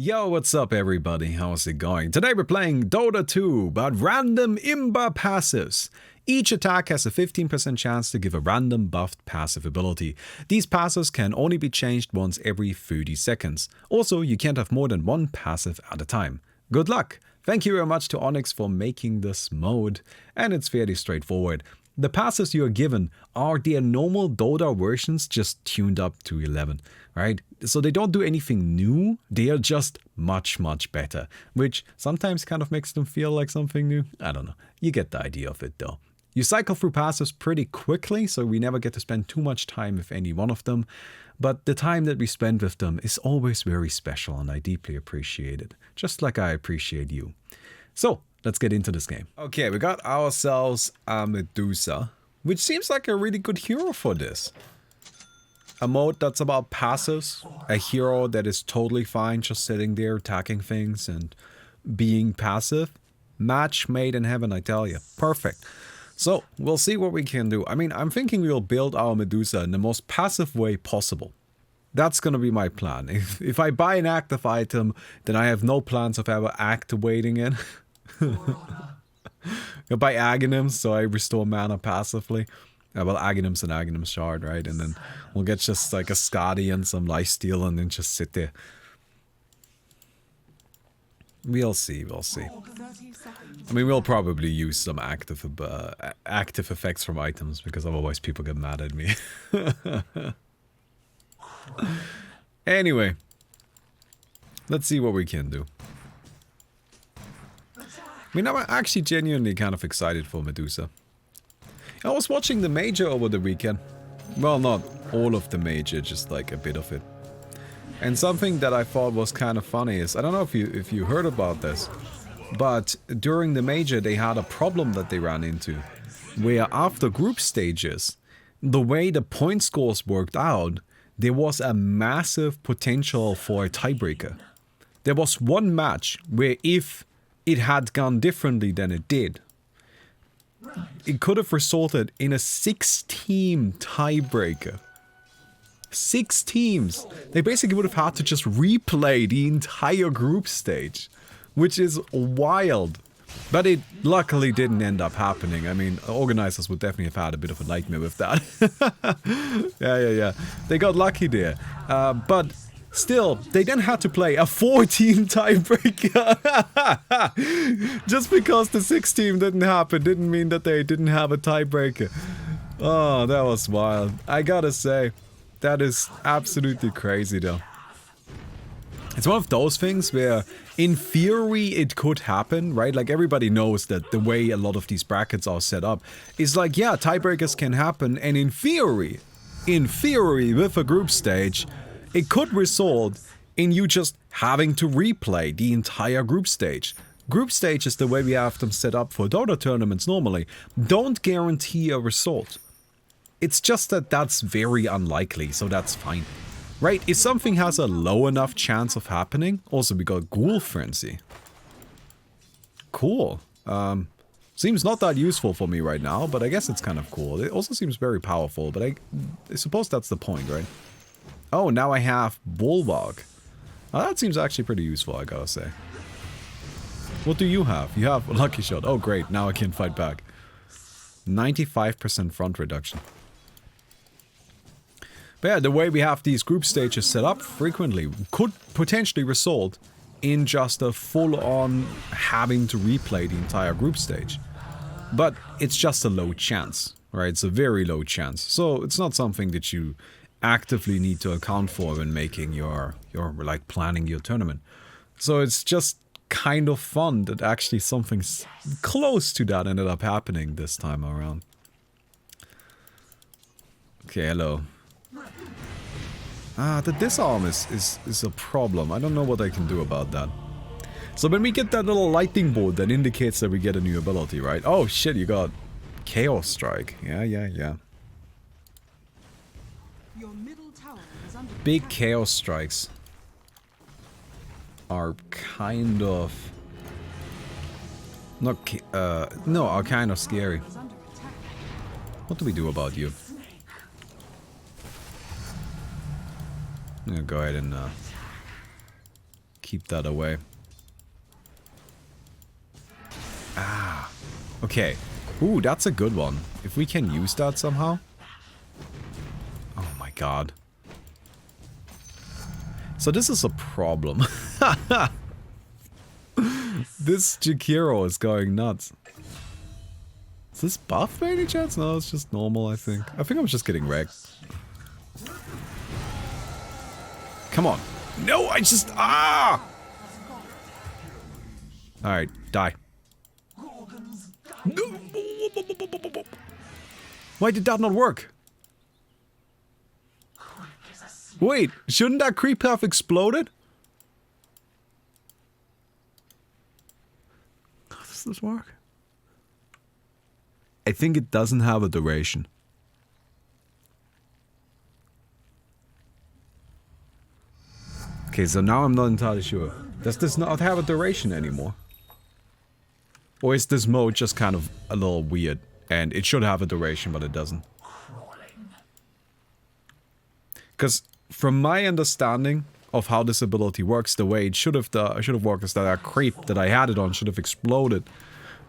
Yo, what's up everybody? How's it going? Today we're playing Dota 2, but random IMBA passives. Each attack has a 15% chance to give a random buffed passive ability. These passives can only be changed once every 30 seconds. Also, you can't have more than one passive at a time. Good luck! Thank you very much to Onyx for making this mode, and it's fairly straightforward. The passives you are given are their normal Dota versions just tuned up to 11, right? So they don't do anything new, they are just much better, which sometimes kind of makes them feel like something new. I don't know, you get the idea of it though. You cycle through passives pretty quickly, so we never get to spend too much time with any one of them, but the time that we spend with them is always very special and I deeply appreciate it, just like I appreciate you. So, let's get into this game. Okay, we got ourselves a Medusa, which seems like a really good hero for this. A mode that's about passives, a hero that is totally fine just sitting there attacking things and being passive. Match made in heaven, I tell you. Perfect. So, we'll see what we can do. I mean, I'm thinking we'll build our Medusa in the most passive way possible. That's gonna be my plan. If I buy an active item, then I have no plans of ever activating it. I buy Aghanims, so I restore mana passively. Well, Aghanim's an Aghanim shard, right? And then we'll get just like a Skadi and some lifesteal and then just sit there. We'll see, we'll see. I mean, we'll probably use some active effects from items, because otherwise people get mad at me. Anyway, let's see what we can do. I mean, I'm actually genuinely kind of excited for Medusa. I was watching the Major over the weekend. Well, not all of the Major, just like a bit of it. And something that I thought was kind of funny is, I don't know if you heard about this, but during the Major they had a problem that they ran into, where after group stages, the way the point scores worked out, there was a massive potential for a tiebreaker. There was one match where if it had gone differently than it did, it could have resulted in a 6-team tiebreaker. 6 teams! They basically would have had to just replay the entire group stage, which is wild. But it luckily didn't end up happening. I mean, organizers would definitely have had a bit of a nightmare with that. Yeah. They got lucky there. But still, they then had to play a 4-team tiebreaker. Just because the 6 team didn't happen didn't mean that they didn't have a tiebreaker. Oh, that was wild. I gotta say, that is absolutely crazy though. It's one of those things where, in theory, it could happen, right? Like, everybody knows that the way a lot of these brackets are set up is like, yeah, tiebreakers can happen, and in theory, with a group stage, it could result in you just having to replay the entire group stage. Group stages, the way we have them set up for Dota tournaments normally, don't guarantee a result. It's just that that's very unlikely, so that's fine. Right, if something has a low enough chance of happening, also we got Ghoul Frenzy. Cool. Seems not that useful for me right now, but I guess it's kind of cool. It also seems very powerful, but I suppose that's the point, right? Oh, now I have Bulwark. That seems actually pretty useful, I gotta say. What do you have? You have a Lucky Shot. Oh great, now I can fight back. 95% front reduction. But yeah, the way we have these group stages set up frequently could potentially result in just a full-on having to replay the entire group stage. But it's just a low chance, right? It's a very low chance. So it's not something that you actively need to account for when making your like planning your tournament. So it's just kind of fun that actually something close to that ended up happening this time around. Okay, hello. The disarm is a problem. I don't know what I can do about that. So when we get that little lightning bolt, that indicates that we get a new ability, right? Oh shit, you got Chaos Strike. Yeah. Big Chaos Strikes are kind of... no, are kind of scary. What do we do about you? I'm gonna go ahead and keep that away. Ah, okay. Ooh, that's a good one. If we can use that somehow. Oh my god. So this is a problem. This Jakiro is going nuts. Is this buff by any chance? No, it's just normal, I think. I think I'm just getting wrecked. Come on. No, I just... Ah! Alright, die. Why did that not work? Wait, shouldn't that creep have exploded? How does this work? I think it doesn't have a duration. Okay, so now I'm not entirely sure. Does this not have a duration anymore? Or is this mode just kind of a little weird? And it should have a duration, but it doesn't. Because from my understanding of how this ability works, the way it should have worked is that a creep that I had it on should have exploded.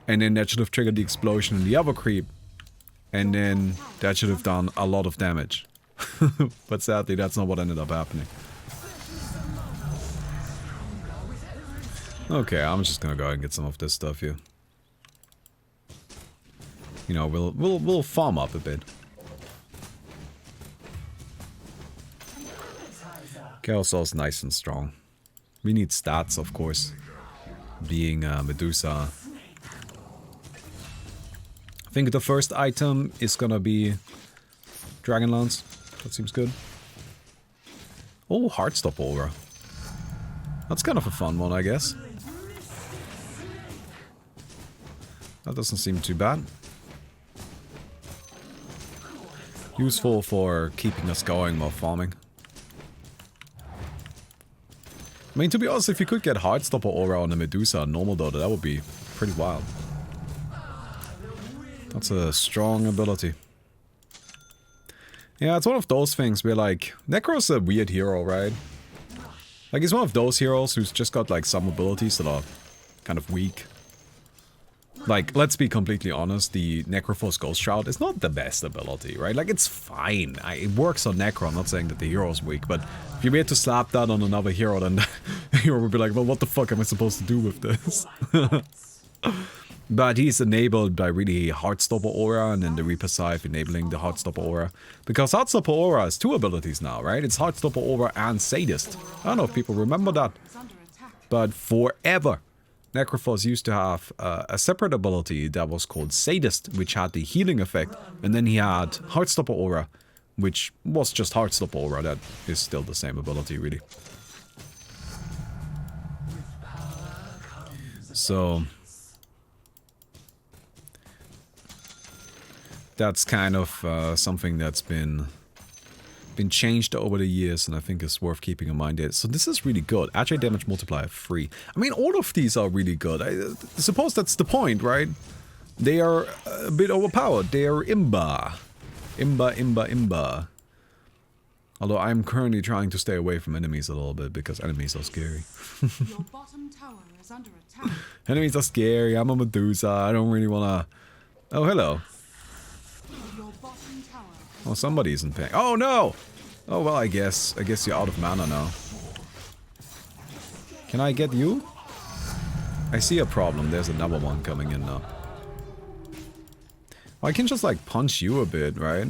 And then that should have triggered the explosion in the other creep. And then that should have done a lot of damage. But sadly, that's not what ended up happening. Okay, I'm just gonna go ahead and get some of this stuff here. You know, we'll farm up a bit. Carousel's nice and strong. We need stats, of course. Being Medusa. I think the first item is gonna be Dragon Lance. That seems good. Oh, Heartstop Aura. That's kind of a fun one, I guess. That doesn't seem too bad. Useful for keeping us going while farming. I mean, to be honest, if you could get Heartstopper Aura on the Medusa on normal Dota, that would be pretty wild. That's a strong ability. Yeah, it's one of those things where, like, Necro's a weird hero, right? Like, he's one of those heroes who's just got, like, some abilities that are kind of weak. Like, let's be completely honest, the Necrophos Ghost Shroud is not the best ability, right? Like, it's fine. It works on Necro, I'm not saying that the hero's weak, but if you were to slap that on another hero, then the hero would be like, well, what the fuck am I supposed to do with this? But he's enabled by really Heartstopper Aura, and then the Reaper Scythe enabling the Heartstopper Aura. Because Heartstopper Aura has two abilities now, right? It's Heartstopper Aura and Sadist. I don't know if people remember that. But forever, Necrophos used to have a separate ability that was called Sadist, which had the healing effect. And then he had Heartstopper Aura, which was just Heartstopper Aura. That is still the same ability, really. So that's kind of something that's been changed over the years, and I think is worth keeping in mind. So this is really good. Agile damage multiplier 3. I mean, all of these are really good. I suppose that's the point, right? They are a bit overpowered. They are IMBA. IMBA. Although I'm currently trying to stay away from enemies a little bit, because enemies are scary. Your bottom tower is under attack. Enemies are scary. I'm a Medusa. I don't really wanna... Oh, hello. Oh, somebody isn't paying. Oh, no! Oh, well, I guess you're out of mana now. Can I get you? I see a problem. There's another one coming in now. Well, I can just, like, punch you a bit, right?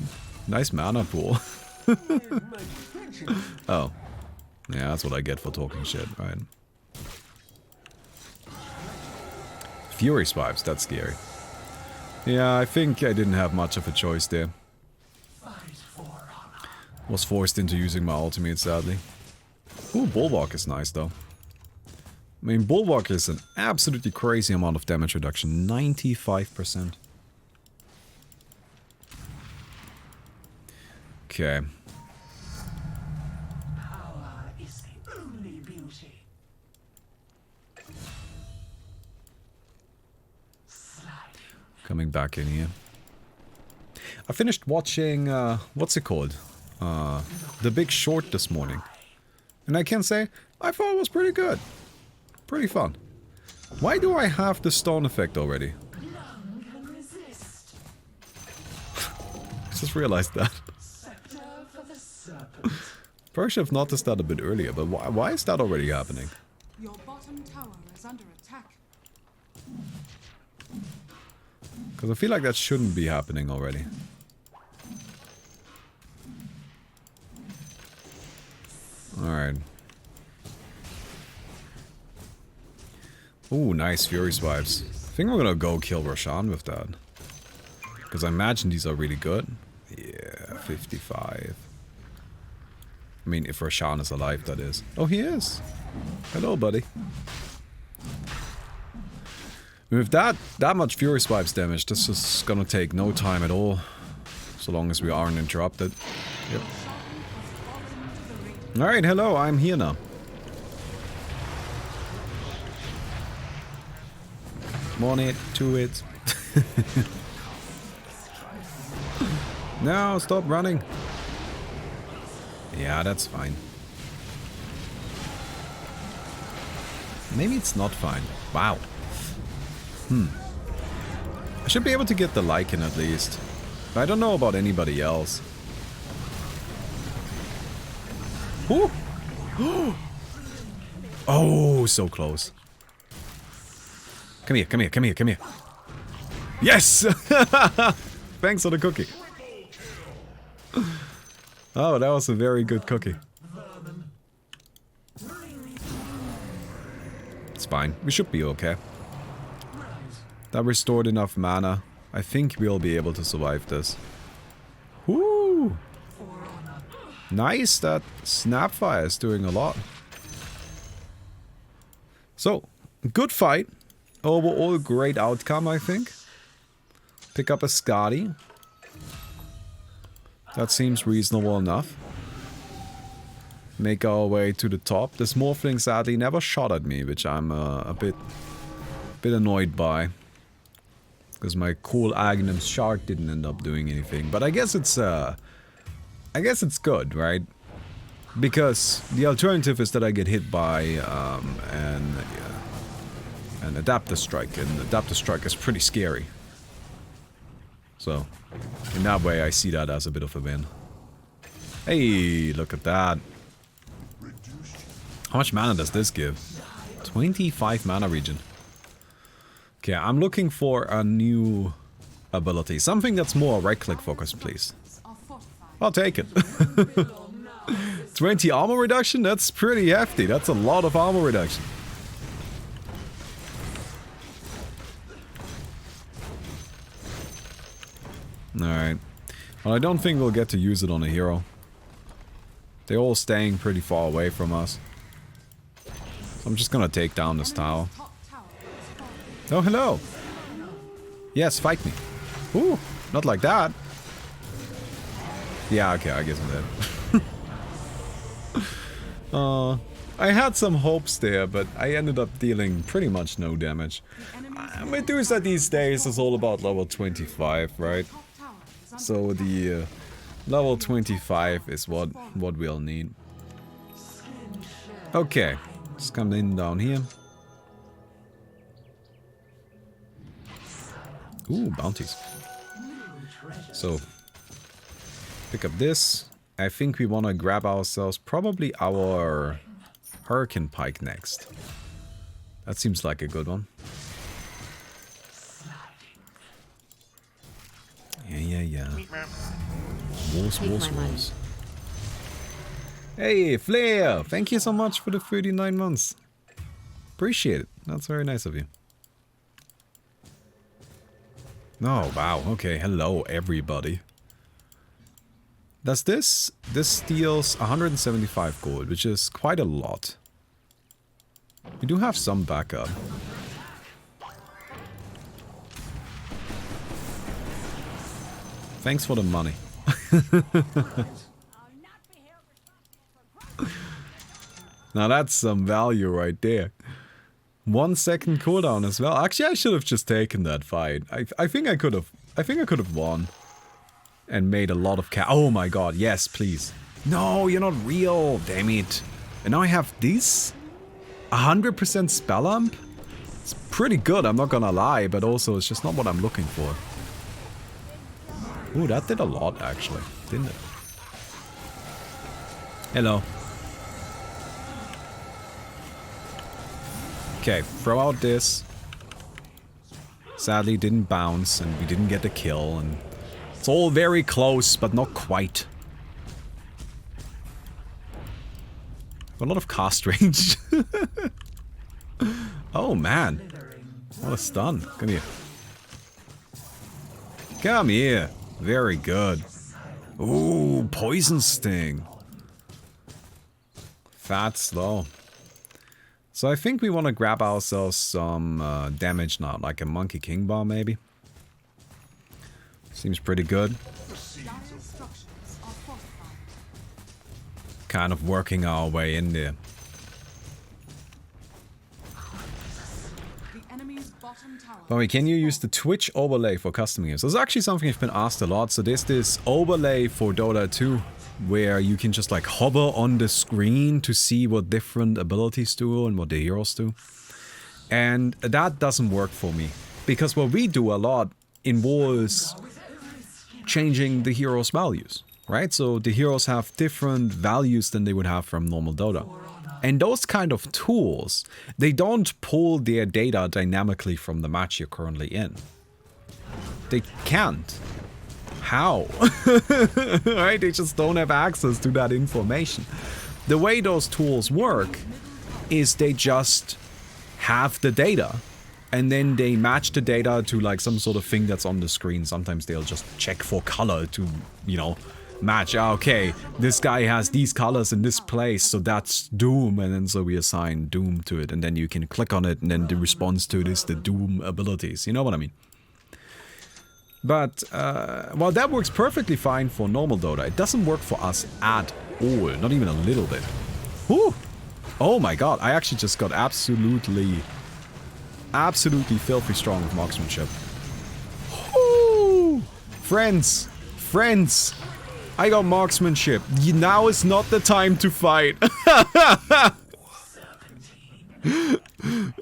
Nice mana pool. Oh. Yeah, that's what I get for talking shit, right? Fury Swipes, that's scary. Yeah, I think I didn't have much of a choice there. Was forced into using my ultimate, sadly. Ooh, Bulwark is nice, though. I mean, Bulwark is an absolutely crazy amount of damage reduction. 95%. Okay. Power is the only beauty. Coming back in here. I finished watching, what's it called? The Big Short this morning. And I can say, I thought it was pretty good. Pretty fun. Why do I have the stone effect already? None can resist. I just realized that. Scepter for the serpent. Probably should have noticed that a bit earlier, but why is that already happening? Your bottom tower is under attack. Because I feel like that shouldn't be happening already. Alright. Ooh, nice Fury Swipes. I think we're gonna go kill Roshan with that. Because I imagine these are really good. Yeah, 55. I mean, if Roshan is alive, that is. Oh, he is. Hello, buddy. With that much Fury Swipes damage, this is gonna take no time at all. So long as we aren't interrupted. Yep. Alright, hello, I'm here now. On it, to it. No, stop running. Yeah, that's fine. Maybe it's not fine. Wow. I should be able to get the Lycan at least. I don't know about anybody else. Ooh. Oh, so close. Come here, come here, come here, come here. Yes! Thanks for the cookie. Oh, that was a very good cookie. It's fine. We should be okay. That restored enough mana. I think we'll be able to survive this. Woo! Nice, that Snapfire is doing a lot. So, good fight. Overall, great outcome, I think. Pick up a Skadi. That seems reasonable enough. Make our way to the top. This Morphling sadly never shot at me, which I'm a bit annoyed by. Because my cool Aghanim's Shard didn't end up doing anything. But I guess it's good, right? Because the alternative is that I get hit by an Adapter Strike, and Adapter Strike is pretty scary. So, in that way I see that as a bit of a win. Hey, look at that. How much mana does this give? 25 mana regen. Okay, I'm looking for a new ability. Something that's more right-click focused, please. Are fortified. I'll take it. 20 armor reduction? That's pretty hefty. That's a lot of armor reduction. Alright. Well, I don't think we'll get to use it on a hero. They're all staying pretty far away from us. So I'm just gonna take down this tower. Top tower is falling. Oh, hello! Yes, fight me. Ooh, not like that. Yeah, okay, I guess I'm dead. I had some hopes there, but I ended up dealing pretty much no damage. Medusa these days is all about level 25, right? Top tower is under So the level 25 is what we'll need. Okay, let's come in down here. Ooh, bounties. So, pick up this. I think we want to grab ourselves probably our Hurricane Pike next. That seems like a good one. Yeah. Wars. Hey, Flair! Thank you so much for the 39 months. Appreciate it. That's very nice of you. Oh, wow. Okay, hello, everybody. Does this? This deals 175 gold, which is quite a lot. We do have some backup. Thanks for the money. Now that's some value right there. 1 second cooldown as well. Actually, I should have just taken that fight. I think I could have won. And made a lot of oh my god, yes, please. No, you're not real. Damn it. And now I have this? 100% spell amp? It's pretty good, I'm not gonna lie, but also it's just not what I'm looking for. Ooh, that did a lot actually, didn't it? Hello. Okay, throw out this. Sadly, didn't bounce, and we didn't get the kill, and it's all very close, but not quite. A lot of cast range. Oh man, what a stun! Come here. Come here. Very good. Ooh, poison sting. Fat slow. So I think we want to grab ourselves some damage now, like a Monkey King Bar maybe. Seems pretty good. Dire structures are fortified. Kind of working our way in there. The enemy's bottom tower. Baumi, can you use the Twitch overlay for custom games? This is actually something I've been asked a lot. So there's this overlay for Dota 2 where you can just like hover on the screen to see what different abilities do and what the heroes do. And that doesn't work for me. Because what we do a lot involves changing the heroes' values, right? So the heroes have different values than they would have from normal Dota. And those kind of tools, they don't pull their data dynamically from the match you're currently in. They can't. How? Right? They just don't have access to that information. The way those tools work is they just have the data and then they match the data to like some sort of thing that's on the screen. Sometimes they'll just check for color to, you know, match. Okay, this guy has these colors in this place, so that's Doom, and then so we assign Doom to it, and then you can click on it, and then the response to it is the Doom abilities. You know what I mean? But, well, that works perfectly fine for normal Dota. It doesn't work for us at all, not even a little bit. Whew! Oh my god, I actually just got absolutely filthy strong with marksmanship. Woo! Friends! Friends! I got marksmanship. Now is not the time to fight.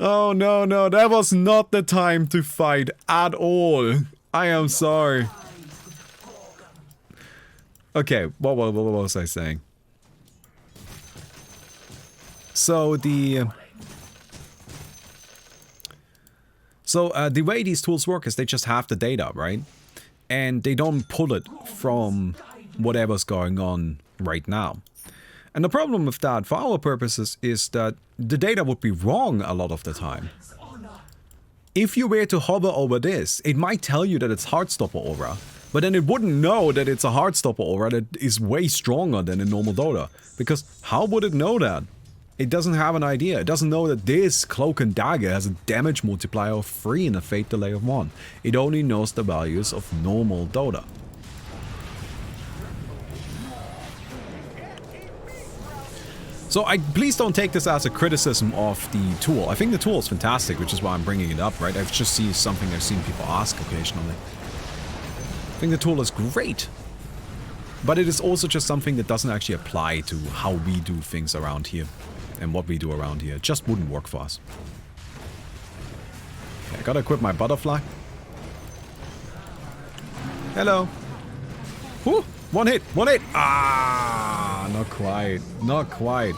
Oh no, no, that was not the time to fight at all. I am sorry. Okay, what was I saying? So the way these tools work is they just have the data, right? And they don't pull it from whatever's going on right now. And the problem with that, for our purposes, is that the data would be wrong a lot of the time. If you were to hover over this, it might tell you that it's Heartstopper aura, but then it wouldn't know that it's a Heartstopper aura that is way stronger than in normal Dota. Because how would it know that? It doesn't have an idea. It doesn't know that this Cloak and Dagger has a damage multiplier of 3 and a fate delay of 1. It only knows the values of normal Dota. So please don't take this as a criticism of the tool. I think the tool is fantastic, which is why I'm bringing it up, right? I've just seen something I've seen people ask occasionally. I think the tool is great. But it is also just something that doesn't actually apply to how we do things around here. And what we do around here. It just wouldn't work for us. Okay, I gotta equip my butterfly. Hello. Whew! One hit! One hit! Ah! Not quite. Not quite.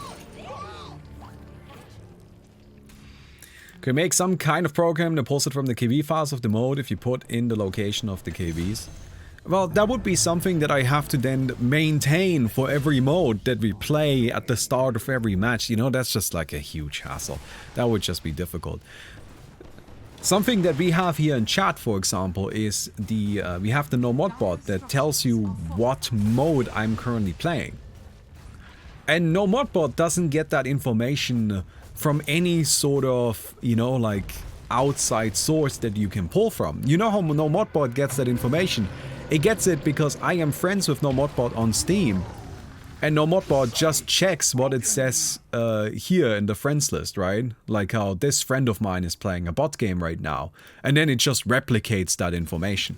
Can you make some kind of program that pulls it from the KV files of the mode if you put in the location of the KVs? Well, that would be something that I have to then maintain for every mode that we play at the start of every match. You know, that's just like a huge hassle. That would just be difficult. Something that we have here in chat, for example, is the we have the NoModBot that tells you what mode I'm currently playing. And NoModBot doesn't get that information from any sort of, you know, like outside source that you can pull from. You know how NoModBot gets that information? It gets it because I am friends with NoModBot on Steam. And NoModBot just checks what it says here in the friends list, right? Like how this friend of mine is playing a bot game right now. And then it just replicates that information.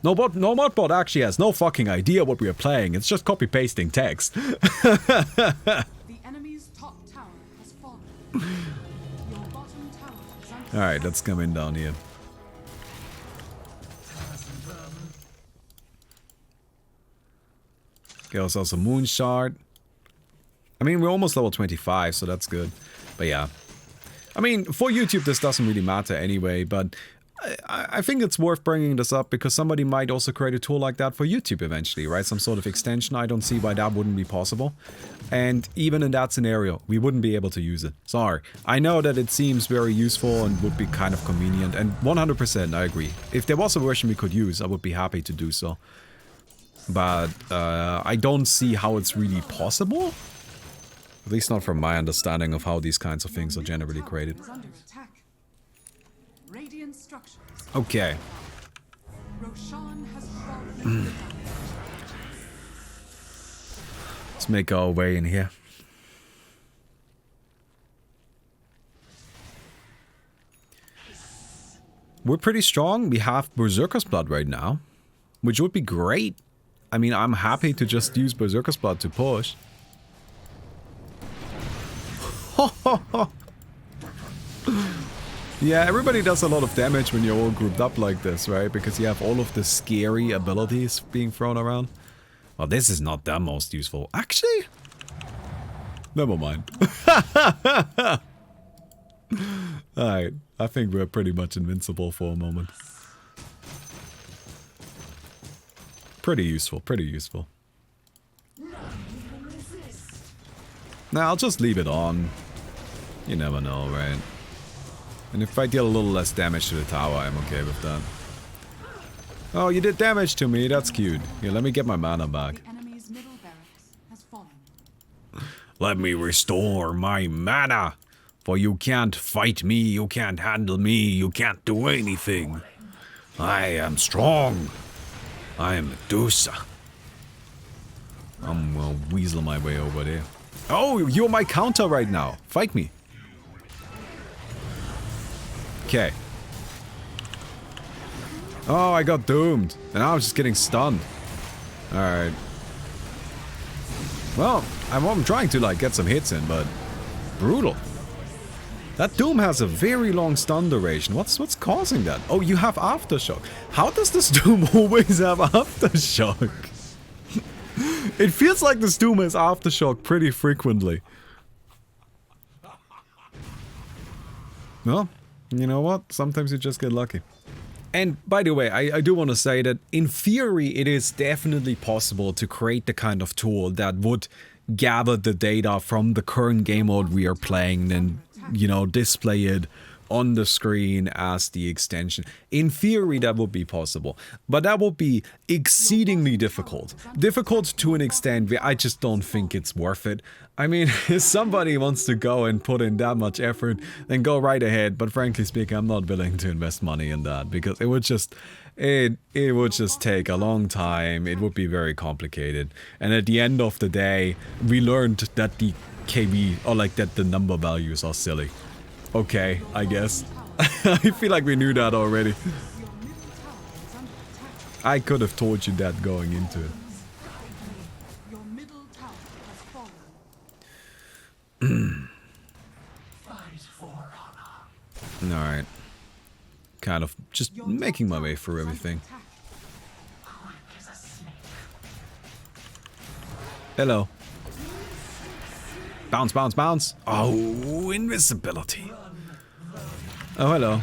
NoModBot actually has no fucking idea what we are playing. It's just copy-pasting text. The enemy's top tower has fallen. Your bottom tower is under Alright, let's come in down here. Get ourselves a moon shard. I mean, we're almost level 25, so that's good. But yeah. I mean, for YouTube, this doesn't really matter anyway, but I think it's worth bringing this up because somebody might also create a tool like that for YouTube eventually, right? Some sort of extension. I don't see why that wouldn't be possible. And even in that scenario, we wouldn't be able to use it. Sorry. I know that it seems very useful and would be kind of convenient, and 100% I agree. If there was a version we could use, I would be happy to do so. But I don't see how it's really possible. At least not from my understanding of how these kinds of things are generally created. is under attack. Radiant structures. Okay. Roshan has fallen. Let's make our way in here. We're pretty strong. We have Berserker's Blood right now, which would be great. I mean, I'm happy to just use Berserker's Blood to push. Yeah, everybody does a lot of damage when you're all grouped up like this, right? Because you have all of the scary abilities being thrown around. Well, this is not the most useful. Actually, never mind. Alright, I think we're pretty much invincible for a moment. Pretty useful, pretty useful. Now, I'll just leave it on. You never know, right? And if I deal a little less damage to the tower, I'm okay with that. Oh, you did damage to me, that's cute. Here, let me get my mana back. The enemy's middle barracks has fallen. Let me restore my mana. For you can't fight me, you can't handle me, you can't do anything. I am strong. I am Medusa. I'm gonna weasel my way over there. Oh, you're my counter right now. Fight me. Okay. Oh, I got doomed. And now I'm just getting stunned. Alright. Well, I'm trying to like get some hits in, but brutal. That Doom has a very long stun duration. What's causing that? Oh, you have Aftershock. How does this Doom always have Aftershock? It feels like this Doom has Aftershock pretty frequently. Well, you know what? Sometimes you just get lucky. And by the way, I do want to say that in theory it is definitely possible to create the kind of tool that would gather the data from the current game mode we are playing and, you know, display it on the screen as the extension. In theory that would be possible, but that would be exceedingly difficult. Difficult to an extent where I just don't think it's worth it. I mean, if somebody wants to go and put in that much effort, then go right ahead, but frankly speaking, I'm not willing to invest money in that because it would just take a long time. It would be very complicated, and at the end of the day we learned that the KB, or like that the number values are silly. Okay, I guess. I feel like we knew that already. Your middle tower is under attack. I could have told you that going into it. Your middle tower has fallen. Fight for honor. Alright. Kind of just Your making my top way tower through is under everything. attack. Quick as a snake. Hello. Bounce, bounce, bounce. Oh, invisibility. Oh, hello.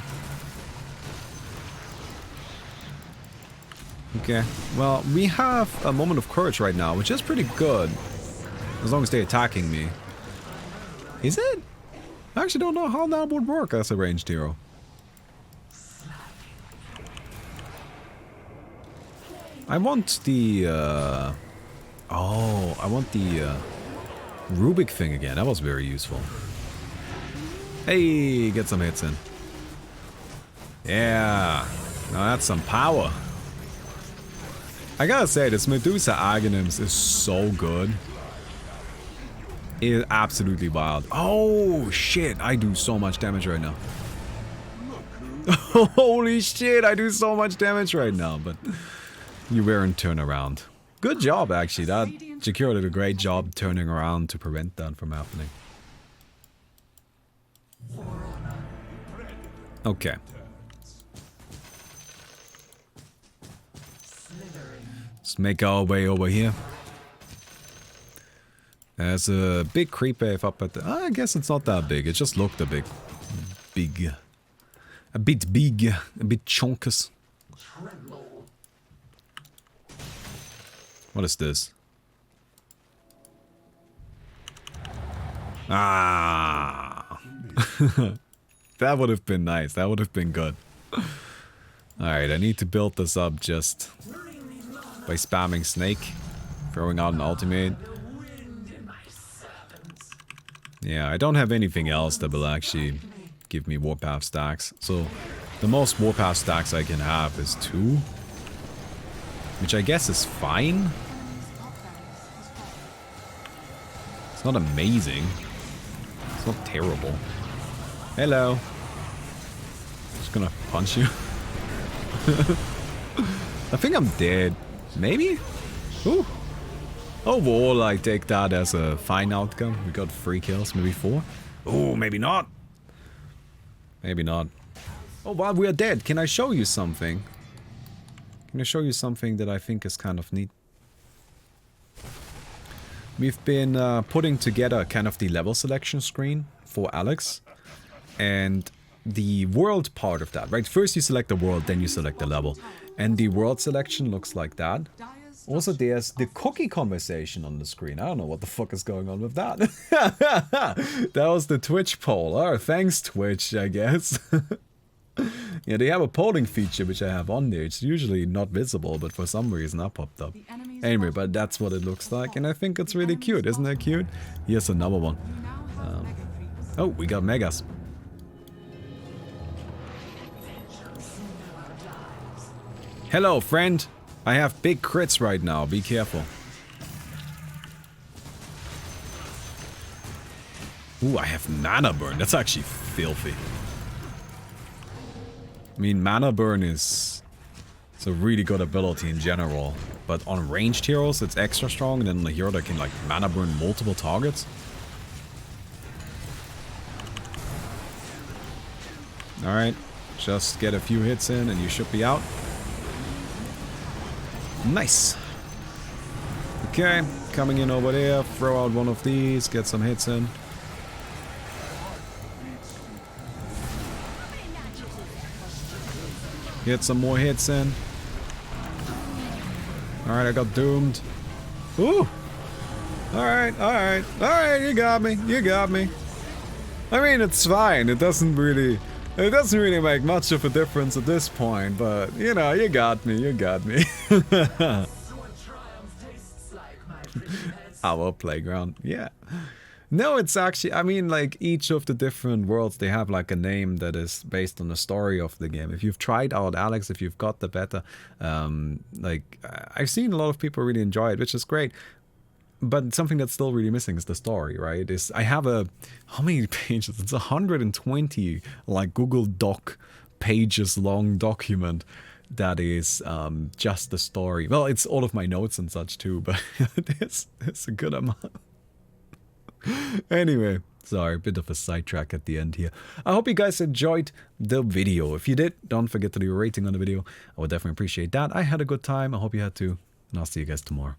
Okay. Well, we have a moment of courage right now, which is pretty good. As long as they're attacking me. Is it? I actually don't know how that would work as a ranged hero. I want the, I want the, Rubik thing again. That was very useful. Hey, get some hits in. Yeah. Now that's some power. I gotta say, this Medusa Aghanim's is so good. It is absolutely wild. Oh, shit. I do so much damage right now. Holy shit, I do so much damage right now, but you weren't turn around. Good job, actually. That Jakiro did a great job turning around to prevent that from happening. Okay. Let's make our way over here. There's a big creep wave up at the... I guess it's not that big. It just looked a bit big. A bit big. A bit chunkus. What is this? Ah! That would have been nice. That would have been good. Alright, I need to build this up just by spamming Snake. Throwing out an ultimate. Yeah, I don't have anything else that will actually give me warpath stacks. So, the most warpath stacks I can have is 2. Which I guess is fine. It's not amazing. It's not terrible. Hello. Just gonna punch you. I think I'm dead. Maybe? Ooh. Overall, I take that as a fine outcome. We got 3 kills, maybe 4. Oh, maybe not. Maybe not. Oh, wow, we are dead. Can I show you something? Can I show you something that I think is kind of neat? We've been putting together kind of the level selection screen for Alex. And the world part of that, right? First you select the world, then you select the level. And the world selection looks like that. Also, there's the cookie conversation on the screen. I don't know what the fuck is going on with that. That was the Twitch poll. Oh, thanks Twitch, I guess. Yeah, they have a polling feature which I have on there. It's usually not visible, but for some reason that popped up. Anyway, but that's what it looks like, and I think it's really cute. Isn't that cute? Here's another one. Oh, we got megas. Hello, friend. I have big crits right now. Be careful. Ooh, I have mana burn. That's actually filthy. I mean, mana burn is it's a really good ability in general, but on ranged heroes it's extra strong, and then the hero that can like mana burn multiple targets. Alright, just get a few hits in and you should be out. Nice. Okay, coming in over there, throw out one of these, get some hits in. Get some more hits in. Alright, I got doomed. Ooh! Alright, alright. Alright, you got me. You got me. I mean, it's fine. It doesn't really make much of a difference at this point, but, you know, you got me. You got me. Our playground. Yeah. No, it's actually, I mean, like, each of the different worlds, they have, like, a name that is based on the story of the game. If you've tried out Alex, if you've got the beta, like, I've seen a lot of people really enjoy it, which is great. But something that's still really missing is the story, right? I have how many pages? It's 120, like, Google Doc pages long document that is just the story. Well, it's all of my notes and such, too, but there's a good amount. Anyway, sorry, a bit of a sidetrack at the end here. I hope you guys enjoyed the video. If you did, don't forget to leave a rating on the video. I would definitely appreciate that. I had a good time. I hope you had too. And I'll see you guys tomorrow.